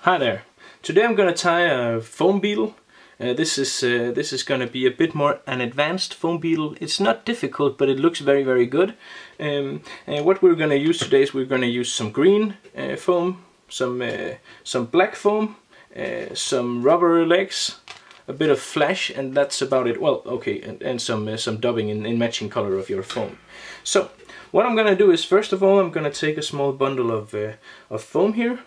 Hi there. Today I'm going to tie a foam beetle. This is going to be a bit more an advanced foam beetle. It's not difficult, but it looks very good. What we're going to use today is we're going to use some green foam, some black foam, some rubber legs, a bit of flash, and that's about it. Well, okay, and some dubbing in matching color of your foam. So what I'm going to do is, first of all, I'm going to take a small bundle of foam here.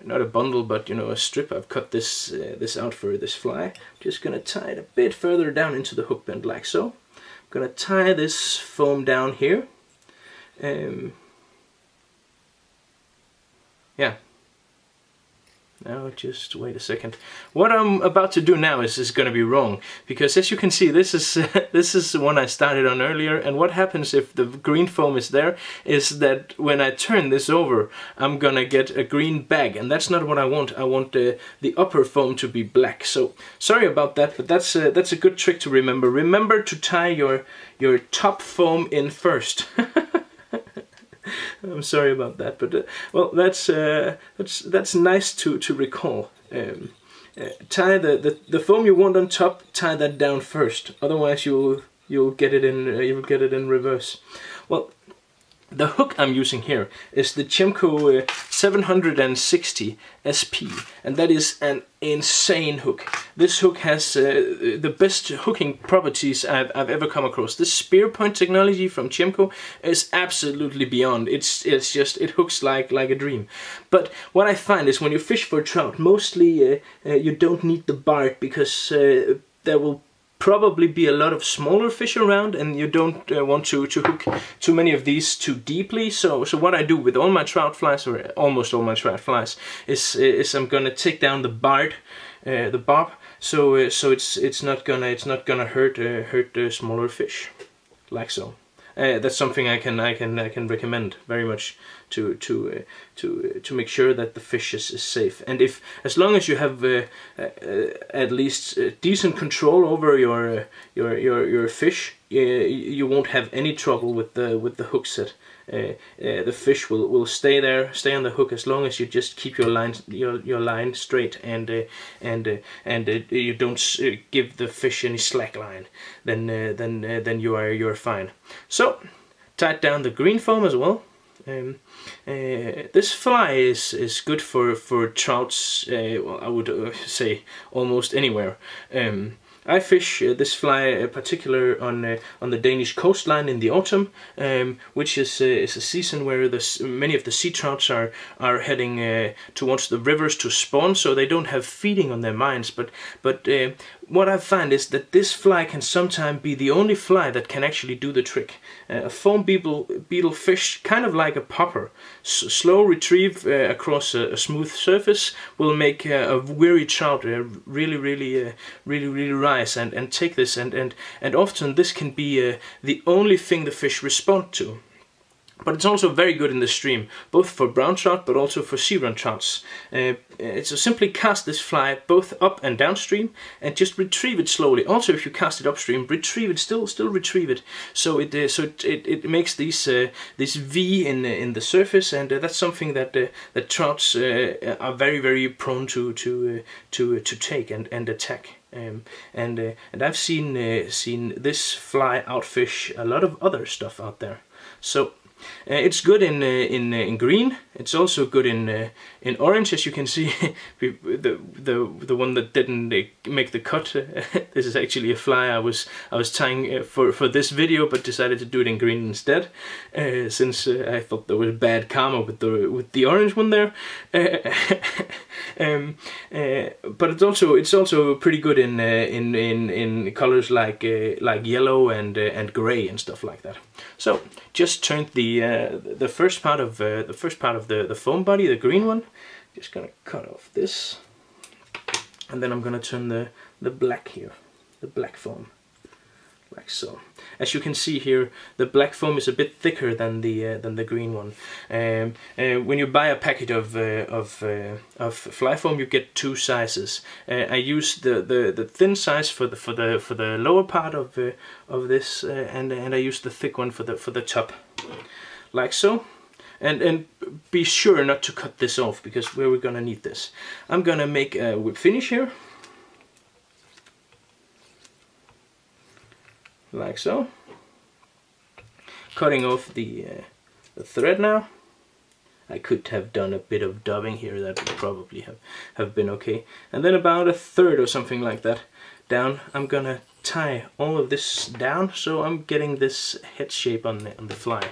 Not a bundle, but you know, a strip. I've cut this out for this fly. Just gonna tie it a bit further down into the hook bend, like so. I'm gonna tie this foam down here. Yeah. Now just wait a second. What I'm about to do now is going to be wrong, because as you can see, this is the one I started on earlier, and what happens if the green foam is there is that when I turn this over, I'm gonna get a green bag, and that's not what I want. I want the upper foam to be black. So sorry about that, but that's a good trick to remember. Remember to tie your top foam in first. I'm sorry about that, but well, that's nice to recall. Tie the foam you want on top. Tie that down first. Otherwise, you'll get it in reverse. Well, the hook I'm using here is the Chemco 760 SP, and that is an insane hook. This hook has the best hooking properties I've ever come across. This spear point technology from Chemco is absolutely beyond. It hooks like a dream. But what I find is when you fish for trout, mostly you don't need the barb, because there will probably be a lot of smaller fish around, and you don't want to hook too many of these too deeply. So what I do with all my trout flies, or almost all my trout flies, is I'm gonna take down the barb, so it's not gonna hurt smaller fish, like so. That's something I can recommend very much to make sure that the fish is safe. And as long as you have at least decent control over your fish, you won't have any trouble with the hook set. The fish will stay on the hook as long as you just keep your line straight, and you don't give the fish any slack line. Then you're fine. So tied down the green foam as well. This fly is good for trouts. Well, I would say almost anywhere. I fish this fly particular on the Danish coastline in the autumn, which is a season where many of the sea trouts are heading towards the rivers to spawn, so they don't have feeding on their mines. But what I find is that this fly can sometimes be the only fly that can actually do the trick. A foam beetle fish, kind of like a popper, slow retrieve across a smooth surface, will make a weary trout really rise and take this, and often this can be the only thing the fish respond to. But it's also very good in the stream, both for brown trout but also for sea run trouts. So simply cast this fly both up and downstream and just retrieve it slowly. Also, if you cast it upstream, retrieve it, still retrieve it. So it makes this V in the surface, and that's something that trouts are very prone to take and attack. And I've seen this fly outfish a lot of other stuff out there. So it's good in green. It's also good in orange, as you can see. the one that didn't make the cut. This is actually a fly I was tying for this video, but decided to do it in green instead, since I thought there was bad karma with the orange one there. But it's also pretty good in colors like yellow and gray and stuff like that. So just turned the first part of the foam body, the green one. Just gonna cut off this, and then I'm gonna turn the black here, the black foam, like so. As you can see here, the black foam is a bit thicker than the green one. When you buy a packet of fly foam, you get two sizes. I use the thin size for the lower part of this, and I use the thick one for the top, like so. and be sure not to cut this off, because we're gonna need this. I'm gonna make a whip finish here, like so. Cutting off the thread now. I could have done a bit of dubbing here, that would probably have been okay. And then about a third or something like that down, I'm gonna tie all of this down, so I'm getting this head shape on the fly.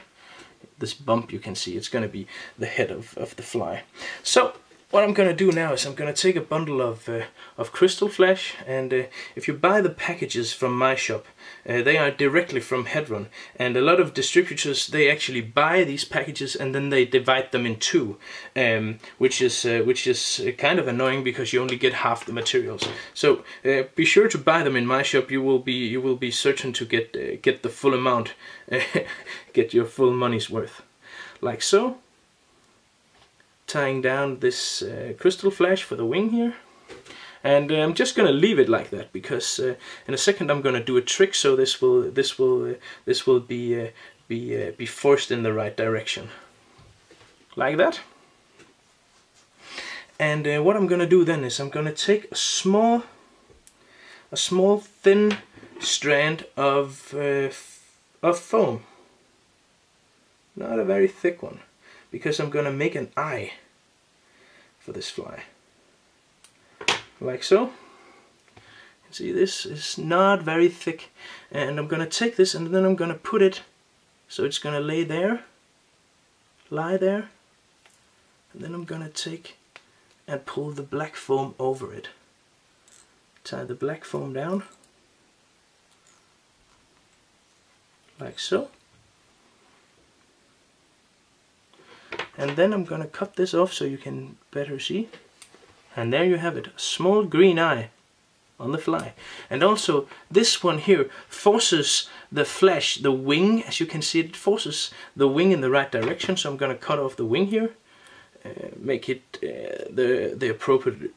This bump you can see, it's gonna be the head of the fly. So what I'm gonna do now is I'm gonna take a bundle of crystal flash, and if you buy the packages from my shop, they are directly from Hedron, and a lot of distributors, they actually buy these packages and then they divide them in two, which is kind of annoying because you only get half the materials. So be sure to buy them in my shop. You will be certain to get the full amount, get your full money's worth, like so. Tying down this crystal flash for the wing here, and I'm just gonna leave it like that, because in a second I'm gonna do a trick, so this will be forced in the right direction, like that. And what I'm gonna do then is I'm gonna take a small thin strand of foam, not a very thick one, because I'm gonna make an eye for this fly, like so. You see, this is not very thick, and I'm gonna take this and then I'm gonna put it so it's gonna lie there, and then I'm gonna take and pull the black foam over it. Tie the black foam down, like so. And then I'm gonna cut this off so you can better see. And there you have it, a small green eye on the fly. And also this one here forces the flash, the wing, as you can see, it forces the wing in the right direction. So I'm gonna cut off the wing here, make it the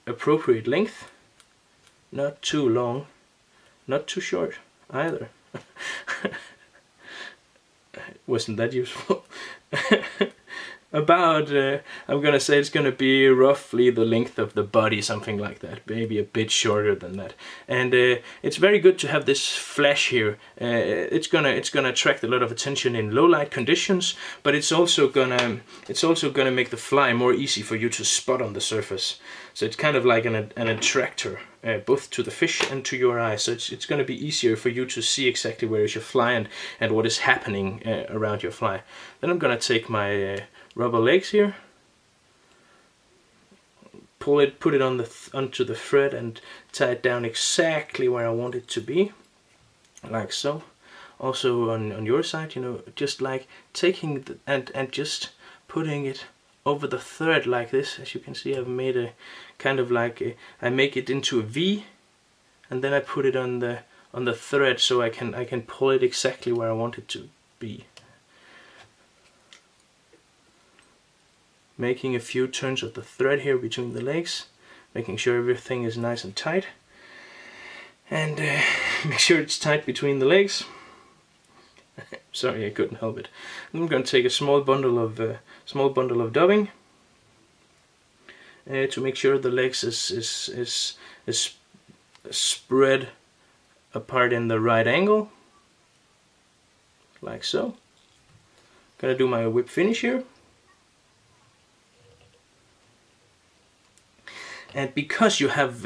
appropriate length. Not too long, not too short either. Wasn't that useful? About, I'm gonna say it's gonna be roughly the length of the body, something like that, maybe a bit shorter than that. And it's very good to have this flash here. It's gonna attract a lot of attention in low light conditions, but it's also gonna make the fly more easy for you to spot on the surface. So it's kind of like an attractor, both to the fish and to your eye. So it's gonna be easier for you to see exactly where is your fly and what is happening around your fly. Then I'm gonna take my rubber legs here, put it on onto the thread and tie it down exactly where I want it to be, like so. Also on your side, you know, just like taking and just putting it over the thread like this. As you can see, I've made a kind of like I make it into a V, and then I put it on the thread so I can pull it exactly where I want it to be. Making a few turns of the thread here between the legs, making sure everything is nice and tight, and make sure it's tight between the legs. Sorry, I couldn't help it. I'm going to take a small bundle of dubbing to make sure the legs is spread apart in the right angle, like so. Gonna do my whip finish here. And because you have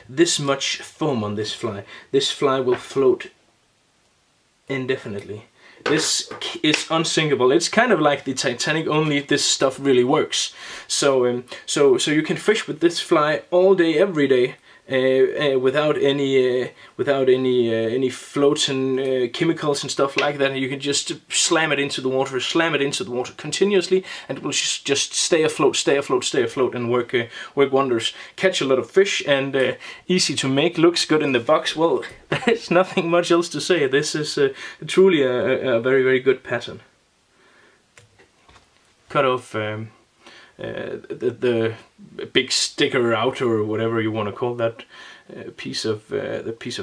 this much foam on this fly will float indefinitely. This is unsinkable. It's kind of like the Titanic, only this stuff really works. So so you can fish with this fly all day, every day, without any floating chemicals and stuff like that. You can just slam it into the water continuously, and it will just stay afloat, and work wonders. Catch a lot of fish, and easy to make, looks good in the box. Well, there's nothing much else to say. This is truly a very, very good pattern. Cut off the big sticker out, or whatever you want to call that piece of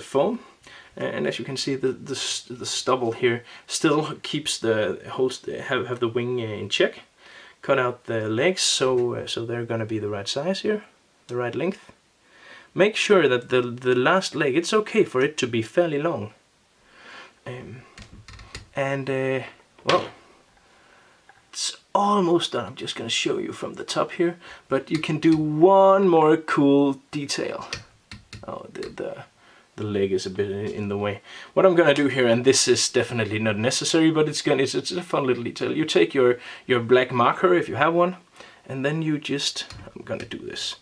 foam, and as you can see, the stubble here still keeps have the wing in check. cut out the legs so they're gonna be the right size here, the right length. Make sure that the last leg, it's okay for it to be fairly long. Well, it's almost done. I'm just gonna show you from the top here, but you can do one more cool detail. Oh, the leg is a bit in the way. What I'm gonna do here, and this is definitely not necessary, but it's a fun little detail. You take your black marker if you have one, and then you just, I'm gonna do this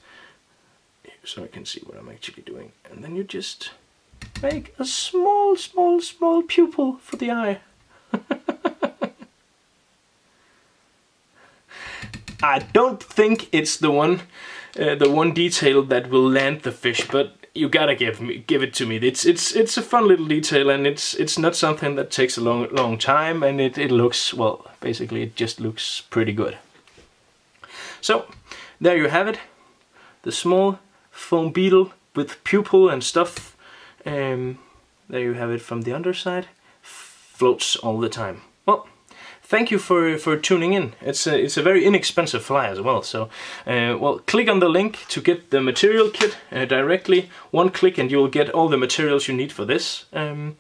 so I can see what I'm actually doing, and then you just make a small pupil for the eye. I don't think it's the one detail that will land the fish, but you gotta give it to me. It's a fun little detail, and it's not something that takes a long time, and it looks, well, basically it just looks pretty good. So there you have it, the small foam beetle with pupil and stuff. There you have it from the underside. Floats all the time. Well, thank you for tuning in. It's a very inexpensive fly as well. So, well, click on the link to get the material kit directly. One click and you'll get all the materials you need for this. And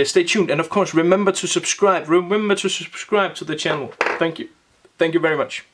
stay tuned. And of course, remember to subscribe. Remember to subscribe to the channel. Thank you. Thank you very much.